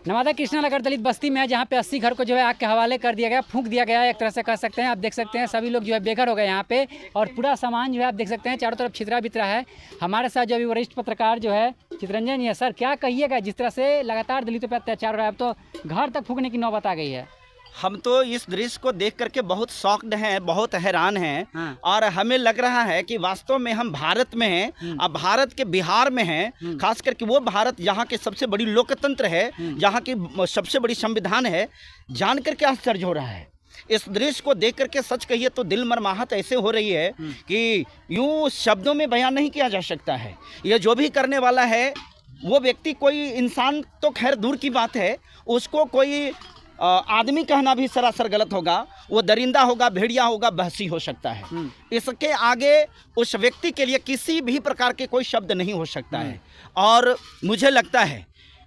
नवादा कृष्णा नगर दलित बस्ती में है, जहाँ पे 80 घर को जो है आग के हवाले कर दिया गया, फूंक दिया गया है, एक तरह से कह सकते हैं। आप देख सकते हैं सभी लोग जो है बेघर हो गए यहाँ पे, और पूरा सामान जो है आप देख सकते हैं चारों तरफ छितरा बितरा है। हमारे साथ जो अभी वरिष्ठ पत्रकार जो है चितरंजन जी है। सर, क्या कहिएगा, जिस तरह से लगातार दलितों पर अत्याचार हो रहा है, अब तो घर तक फूंकने की नौबत आ गई है। हम तो इस दृश्य को देख करके बहुत शॉक्ड हैं, बहुत हैरान हैं। हाँ। और हमें लग रहा है कि वास्तव में हम भारत में हैं, अब भारत के बिहार में हैं, खास करके वो भारत जहाँ की सबसे बड़ी लोकतंत्र है, जहाँ की सबसे बड़ी संविधान है, जान करके आश्चर्य हो रहा है। इस दृश्य को देख करके सच कहिए तो दिल मरमाहत ऐसे हो रही है कि यूँ शब्दों में बयान नहीं किया जा सकता है। ये जो भी करने वाला है वो व्यक्ति, कोई इंसान तो खैर दूर की बात है, उसको कोई आदमी कहना भी सरासर गलत होगा। वो दरिंदा होगा, भेड़िया होगा, बहसी हो सकता है। इसके आगे उस व्यक्ति के लिए किसी भी प्रकार के कोई शब्द नहीं हो सकता है। और मुझे लगता है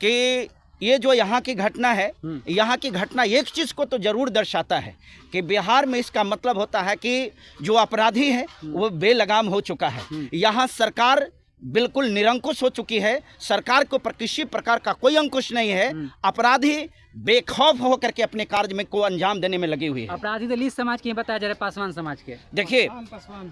कि ये जो यहाँ की घटना है, यहाँ की घटना एक चीज़ को तो ज़रूर दर्शाता है कि बिहार में इसका मतलब होता है कि जो अपराधी है वो बेलगाम हो चुका है। यहाँ सरकार बिल्कुल निरंकुश हो चुकी है। सरकार को पर किसी प्रकार का कोई अंकुश नहीं है। अपराधी बेखौफ होकर के अपने कार्य में को अंजाम देने में लगी हुई है। अपराधी दलित समाज के बताया जा रहा है, पासवान समाज के। देखिए,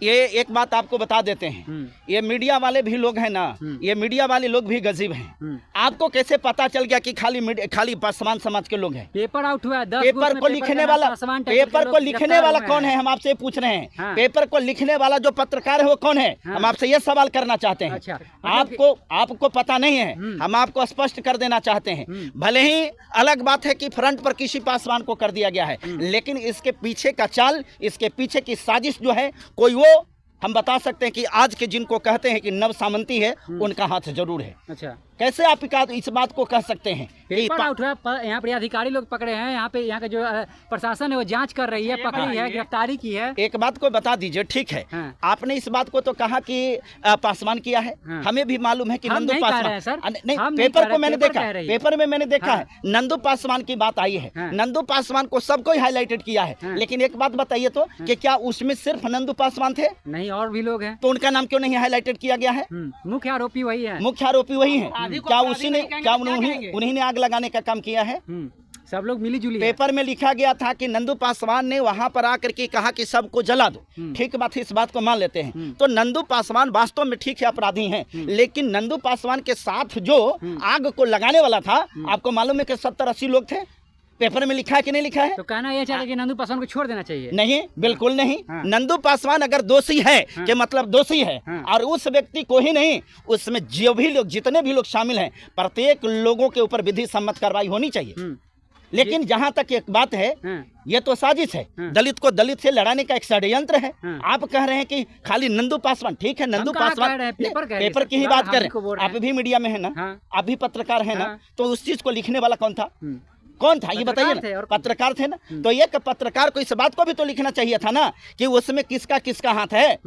ये एक बात आपको बता देते हैं, ये मीडिया वाले भी लोग हैं ना, ये मीडिया वाले लोग भी गजीब हैं। आपको कैसे पता चल गया कि खाली पासवान समाज के लोग हैं? पेपर आउट हुआ है, पेपर को लिखने वाला, पेपर को लिखने वाला कौन है, हम आपसे पूछ रहे हैं। पेपर को लिखने वाला जो पत्रकार है वो कौन है, हम आपसे ये सवाल करना चाहते हैं। आपको पता नहीं है, हम आपको स्पष्ट कर देना चाहते हैं। भले ही अलग बात है कि फ्रंट पर किसी पासवान को कर दिया गया है, लेकिन इसके पीछे का चाल, इसके पीछे की साजिश जो है, कोई वो हम बता सकते हैं कि आज के जिनको कहते हैं कि नव सामंती है, उनका हाथ जरूर है। अच्छा, कैसे आप इस बात को कह सकते हैं? पेपर आउट हुआ, यहाँ पर अधिकारी लोग पकड़े हैं, यहाँ का जो प्रशासन है वो जांच कर रही है, पकड़ी है, गिरफ्तारी की है। एक बात को बता दीजिए, ठीक है। हाँ। आपने इस बात को तो कहा कि पासवान किया है। हाँ। हमें भी मालूम है कि नंदू पासवान, नहीं, हम पेपर को मैंने देखा, पेपर में मैंने देखा है नंदू पासवान की बात आई है। नंदू पासवान को सबको हाईलाइटेड किया है, लेकिन एक बात बताइए तो कि क्या उसमें सिर्फ नंदू पासवान थे? नहीं, और भी लोग हैं। तो उनका नाम क्यों नहीं हाईलाइटेड किया गया है? मुख्य आरोपी वही है। मुख्य आरोपी वही है। क्या उसी ने, क्या उन्हीं ने आग लगाने का काम किया है? सब लोग मिली जुली। पेपर में लिखा गया था कि नंदू पासवान ने वहां पर आकर के कहा कि सबको जला दो। ठीक बात है, इस बात को मान लेते हैं। तो नंदू पासवान वास्तव में ठीक है अपराधी हैं, लेकिन नंदू पासवान के साथ जो आग को लगाने वाला था, आपको मालूम है कि 70-80 लोग थे। पेपर में लिखा है कि नहीं लिखा है? तो कहना यह चाहते कि नंदू पासवान को छोड़ देना चाहिए? नहीं, बिल्कुल नहीं। नंदू पासवान अगर दोषी है कि मतलब दोषी है, और उस व्यक्ति को ही नहीं, उसमें जो भी लोग, जितने भी लोग शामिल हैं, प्रत्येक लोगों के ऊपर विधि सम्मत कार्रवाई होनी चाहिए। लेकिन जहां तक एक बात है, ये तो साजिश है, दलित को दलित से लड़ाने का एक षड्यंत्र है। आप कह रहे हैं कि खाली नंदू पासवान, ठीक है, नंदू पासवान पेपर की ही बात करें, आप भी मीडिया में है ना, आप भी पत्रकार है ना, तो उस चीज को लिखने वाला कौन था? कौन था ये बताइए ना? पत्रकार थे ना। तो एक पत्रकार को इस बात को भी तो लिखना चाहिए था ना कि उसमें किसका किसका हाथ है।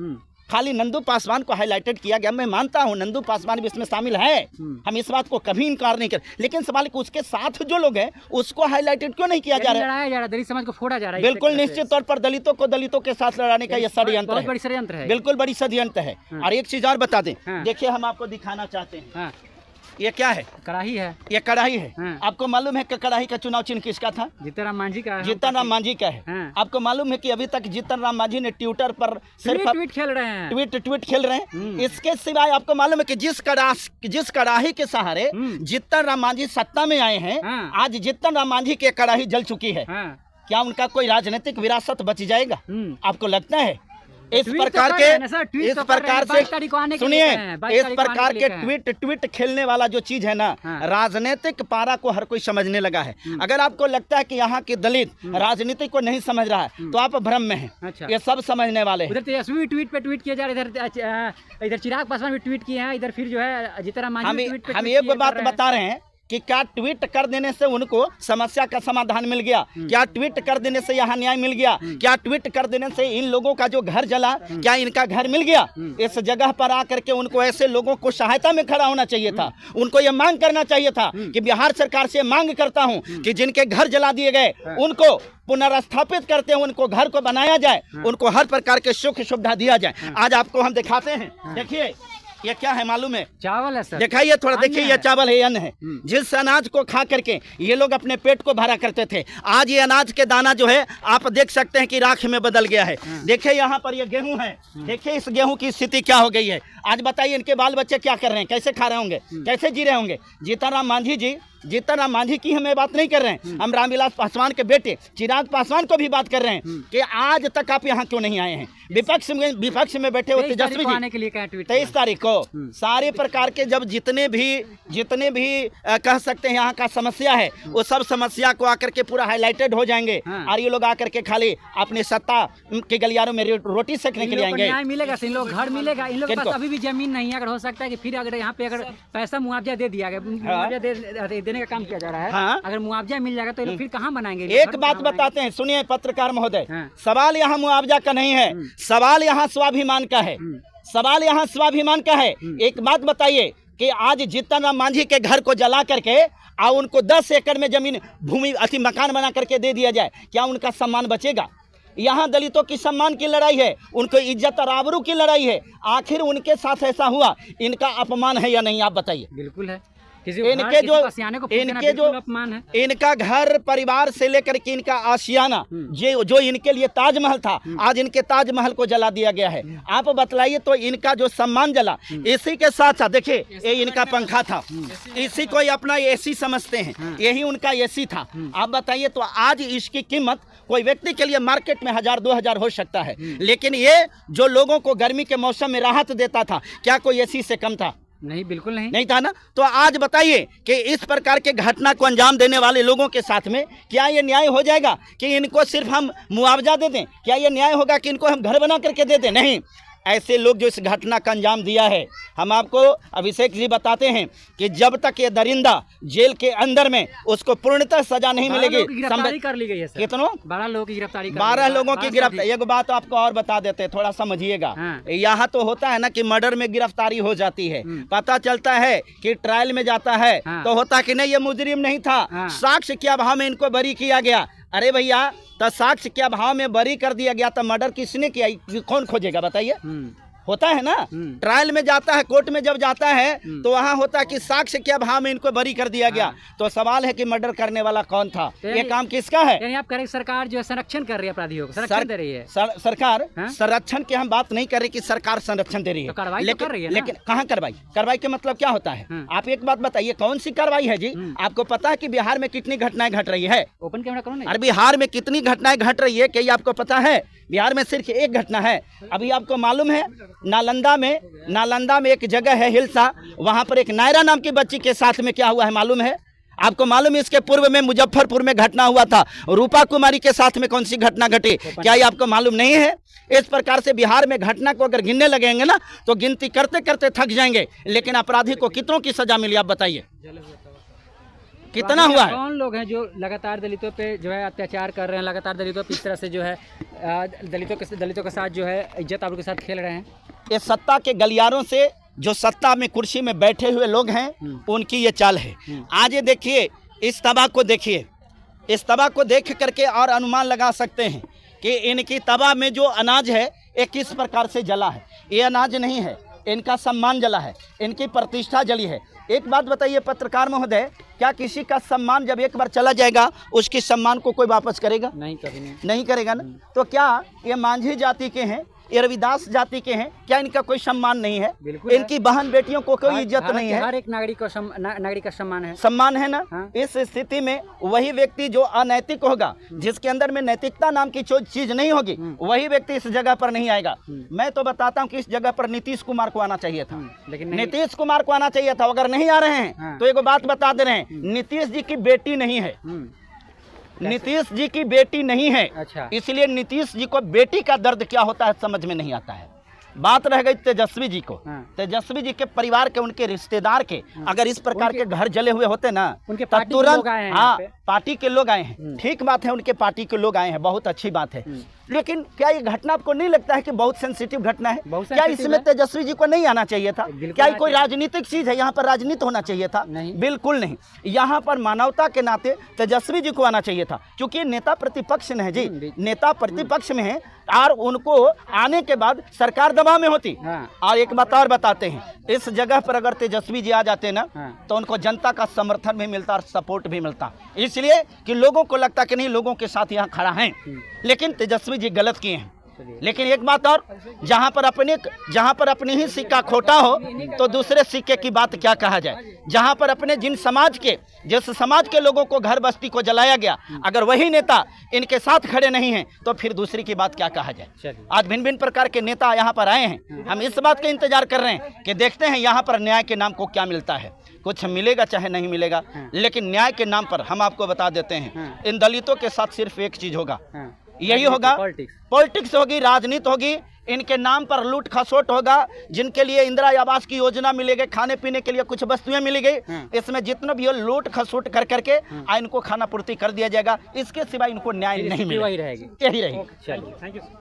खाली नंदू पासवान को हाईलाइटेड किया गया। मैं मानता हूं नंदू पासवान भी इसमें शामिल है, हम इस बात को कभी इनकार नहीं कर, लेकिन सवाल कि उसके साथ जो लोग हैं उसको हाईलाइटेड क्यों नहीं किया जा रहा है? दलित समाज को फोड़ा जा रहा है। बिल्कुल निश्चित तौर पर दलितों को दलितों के साथ लड़ाने का यह षड्यंत्र है, बिल्कुल बड़ी षड्यंत्र है। और एक चीज और बता दें, देखिए हम आपको दिखाना चाहते हैं, ये क्या है? कड़ाही है। ये कड़ाही है। आपको मालूम है कि कड़ाही का चुनाव चिन्ह किसका था? जीतन राम मांझी का। जीतन राम मांझी का है। आपको मालूम है कि अभी तक जीतन राम मांझी ने ट्विटर पर सिर्फ ट्वीट खेल रहे हैं, ट्वीट खेल रहे हैं। इसके सिवाय आपको मालूम है कि जिस कड़ाही के सहारे जीतन राम मांझी सत्ता में आए हैं, आज जीतन राम मांझी की कड़ाही जल चुकी है। क्या उनका कोई राजनीतिक विरासत बच जाएगा? आपको लगता है? इस प्रकार से सुनिए, इस प्रकार के ट्वीट खेलने वाला जो चीज है ना, राजनीतिक पारा को हर कोई समझने लगा है। अगर आपको लगता है कि यहाँ के दलित राजनीति को नहीं समझ रहा है तो आप भ्रम में हैं। ये सब समझने वाले हैं। उधर तेजस्वी ट्वीट पे ट्वीट किया जा रहा है, इधर चिराग पासवान भी ट्वीट किए हैं, इधर फिर जो है जीतन राम मांझी हम एक बात बता रहे हैं कि क्या ट्वीट कर देने से उनको समस्या का समाधान मिल गया? क्या ट्वीट कर देने से यहाँ न्याय मिल गया? क्या ट्वीट कर देने से इन लोगों का जो घर जला, क्या इनका घर मिल गया? इस जगह पर आकर के उनको ऐसे लोगों को सहायता में खड़ा होना चाहिए था। उनको ये मांग करना चाहिए था कि बिहार सरकार से मांग करता हूँ कि जिनके घर जला दिए गए उनको पुनर्स्थापित करते हैं, उनको घर को बनाया जाए, उनको हर प्रकार के सुख सुविधा दिया जाए। आज आपको हम दिखाते हैं, देखिए ये क्या है मालूम है? चावल है सर। दिखाइए थोड़ा, अन्न देखिए है। ये चावल है, अन्न है। जिस अनाज को खा करके ये लोग अपने पेट को भरा करते थे, आज ये अनाज के दाना जो है आप देख सकते हैं कि राख में बदल गया है। देखिए यहाँ पर ये गेहूं है, देखिए इस गेहूं की स्थिति क्या हो गई है। आज बताइए इनके बाल बच्चे क्या कर रहे हैं, कैसे खा रहे होंगे, कैसे जी रहे होंगे। जीतनराम मांझी की हमें बात नहीं कर रहे हैं, हम रामविलास पासवान के बेटे चिराग पासवान को भी बात कर रहे हैं कि आज तक आप यहाँ क्यों नहीं आए हैं। विपक्ष में बैठे हो तेजस्वी जी, 23 तारीख को सारे प्रकार के जब जितने भी कह सकते हैं यहाँ का समस्या है, वो सब समस्या को आकर के पूरा हाईलाइटेड हो जाएंगे। और ये लोग आकर के खाली अपने सत्ता के गलियारों में रोटी सेकने के लिए आएंगे। न्याय मिलेगा, इन लोग घर मिलेगा, इन लोग के पास अभी भी जमीन नहीं है। अगर हो सकता है कि फिर अगर यहाँ पे अगर पैसा मुआवजा दे दिया गया, मुआवजा देने का काम किया जा रहा है, हाँ। अगर मुआवजा मिल जाएगा तो ये लोग फिर कहाँ बनाएंगे। एक बात बताते हैं, सुनिए पत्रकार महोदय, सवाल यहाँ मुआवजा का नहीं है, सवाल यहाँ स्वाभिमान का है। सवाल यहाँ स्वाभिमान का है। एक बात बताइए कि आज जीतनराम मांझी के घर को जला करके और उनको 10 एकड़ में जमीन भूमि मकान बना करके दे दिया जाए, क्या उनका सम्मान बचेगा? यहाँ दलितों की सम्मान की लड़ाई है, उनको इज्जत और आबरू की लड़ाई है। आखिर उनके साथ ऐसा हुआ, इनका अपमान है या नहीं, आप बताइए। बिल्कुल है। इनका घर परिवार से लेकर के इनका आशियाना जो इनके लिए ताजमहल था, आज इनके ताजमहल को जला दिया गया है। आप बतलाइए तो इनका जो सम्मान जला। इसी के साथ साथ देखिए ये इनका पंखा था, इसी को अपना एसी समझते हैं, यही उनका एसी था। आप बताइए तो आज इसकी कीमत कोई व्यक्ति के लिए मार्केट में 1000-2000 हो सकता है, लेकिन ये जो लोगों को गर्मी के मौसम में राहत देता था, क्या कोई एसी से कम था? नहीं, बिल्कुल नहीं था ना। तो आज बताइए कि इस प्रकार के घटना को अंजाम देने वाले लोगों के साथ में क्या ये न्याय हो जाएगा कि इनको सिर्फ हम मुआवजा दे दें? क्या ये न्याय होगा कि इनको हम घर बना करके दे दें? नहीं। ऐसे लोग जो इस घटना का अंजाम दिया है, हम आपको अभिषेक जी बताते हैं कि जब तक ये दरिंदा जेल के अंदर में उसको पूर्णतः सजा नहीं मिलेगी। गिरफ्तारी कर ली गई है। कितनों? 12 लोगों की गिरफ्तारी। 12 लोगों की गिरफ्तारी। एक बात आपको और बता देते हैं, थोड़ा समझिएगा। यहाँ तो होता है ना कि मर्डर में गिरफ्तारी हो जाती है, पता चलता है कि ट्रायल में जाता है तो होता कि नहीं ये मुजरिम नहीं था, साक्ष्य के अभाव में इनको बरी किया गया। अरे भैया, तो साक्ष्य के अभाव में बरी कर दिया गया, तो मर्डर किसने किया, कौन खोजेगा बताइए? होता है ना, ट्रायल में जाता है, कोर्ट में जब जाता है तो वहाँ होता है कि साक्ष्य के अभाव में इनको बरी कर दिया गया। तो सवाल है कि मर्डर करने वाला कौन था, ये काम किसका है? यानी आप कह रहे सरकार जो है संरक्षण कर रही है, अपराधियों को संरक्षण दे रही है। सरकार संरक्षण की हम बात नहीं कर रही कि सरकार संरक्षण दे रही है, तो कार्रवाई लेकिन कर रही है, लेकिन कहाँ कार्रवाई के मतलब क्या होता है? आप एक बात बताइए, कौन सी कार्रवाई है जी? आपको पता है कि बिहार में कितनी घटनाएं घट रही है? ओपन कैमरा करो ना। अरे बिहार में कितनी घटनाएं घट रही है, क्या आपको पता है? बिहार में सिर्फ एक घटना है। अभी आपको मालूम है नालंदा में एक जगह है हिलसा, वहां पर एक नायरा नाम की बच्ची के साथ में क्या हुआ है मालूम है? आपको मालूम है इसके पूर्व में मुजफ्फरपुर में घटना हुआ था, रूपा कुमारी के साथ में कौन सी घटना घटी, क्या ये आपको मालूम नहीं है? इस प्रकार से बिहार में घटना को अगर गिनने लगेंगे ना तो गिनती करते करते थक जाएंगे, लेकिन अपराधी को कितनों की सजा मिली आप बताइए, कितना हुआ है? कौन लोग हैं जो लगातार दलितों पे जो है अत्याचार कर रहे हैं, लगातार दलितों पे इस तरह से जो है दलितों के साथ जो है इज्जत आबरू के साथ खेल रहे हैं? ये सत्ता के गलियारों से जो सत्ता में कुर्सी में बैठे हुए लोग हैं उनकी ये चाल है। आज ये देखिए, इस तबाह को देखिए, इस तबाह को देख करके और अनुमान लगा सकते हैं कि इनकी तबाह में जो अनाज है ये किस प्रकार से जला है। ये अनाज नहीं है, इनका सम्मान जला है, इनकी प्रतिष्ठा जली है। एक बात बताइए पत्रकार महोदय, क्या किसी का सम्मान जब एक बार चला जाएगा उसके सम्मान को कोई वापस करेगा? नहीं, कभी नहीं करेगा ना। तो क्या ये मांझी जाति के हैं, ये रविदास जाति के हैं, क्या इनका कोई सम्मान नहीं है? इनकी बहन बेटियों को कोई इज्जत नहीं है? हर एक नागरिक का सम्मान है ना। इस स्थिति में वही व्यक्ति जो अनैतिक होगा, जिसके अंदर में नैतिकता नाम की चीज नहीं होगी, वही व्यक्ति इस जगह पर नहीं आएगा। मैं तो बताता हूँ कि इस जगह पर नीतीश कुमार को आना चाहिए था, लेकिन नीतीश कुमार को आना चाहिए था। अगर नहीं आ रहे हैं तो एक बात बता दे रहे हैं, नीतीश जी की बेटी नहीं है, नीतीश जी की बेटी नहीं है। अच्छा। इसलिए नीतीश जी को बेटी का दर्द क्या होता है समझ में नहीं आता है। बात रह गई तेजस्वी जी को, तेजस्वी जी के परिवार के, उनके रिश्तेदार के, अगर इस प्रकार के घर जले हुए होते ना, उनके पार्टी के लोग आए हैं। हाँ, पार्टी के लोग आए हैं, ठीक बात है, उनके पार्टी के लोग आए हैं, बहुत अच्छी बात है। लेकिन क्या ये घटना आपको नहीं लगता है कि बहुत सेंसिटिव घटना है? क्या इसमें तेजस्वी जी को नहीं आना चाहिए था? क्या ये कोई राजनीतिक चीज है? यहाँ पर राजनीति होना चाहिए था? बिल्कुल नहीं। यहाँ पर मानवता के नाते तेजस्वी जी को आना चाहिए था, क्योंकि नेता प्रतिपक्ष में है जी, नेता प्रतिपक्ष में है। और उनको आने के बाद सरकार दबाव में होती। हाँ। और एक बात और बताते हैं, इस जगह पर अगर तेजस्वी जी आ जाते ना, हाँ। तो उनको जनता का समर्थन भी मिलता और सपोर्ट भी मिलता, इसलिए कि लोगों को लगता कि नहीं, लोगों के साथ यहाँ खड़ा हैं। लेकिन तेजस्वी जी गलत किए हैं। लेकिन एक बात और, जहाँ पर अपनी ही सिक्का खोटा हो तो दूसरे सिक्के की बात क्या कहा जाए। जहाँ पर अपने जिस समाज के लोगों को घर बस्ती को जलाया गया, अगर वही नेता इनके साथ खड़े नहीं हैं तो फिर दूसरी की बात क्या कहा जाए। आज भिन्न भिन्न प्रकार के नेता यहाँ पर आए हैं, हम इस बात का इंतजार कर रहे हैं कि देखते हैं यहाँ पर न्याय के नाम को क्या मिलता है। कुछ मिलेगा चाहे नहीं मिलेगा, लेकिन न्याय के नाम पर हम आपको बता देते हैं, इन दलितों के साथ सिर्फ एक चीज होगा, यही होगा, पॉलिटिक्स होगी, राजनीति होगी। इनके नाम पर लूट खसोट होगा। जिनके लिए इंदिरा आवास की योजना मिलेगी, खाने पीने के लिए कुछ वस्तुएं मिलेगी, इसमें जितना भी हो लूट खसोट कर करके इनको खाना पूर्ति कर दिया जाएगा। इसके सिवा इनको न्याय नहीं मिलेगा। यही रहेगी। चलिए, थैंक यू।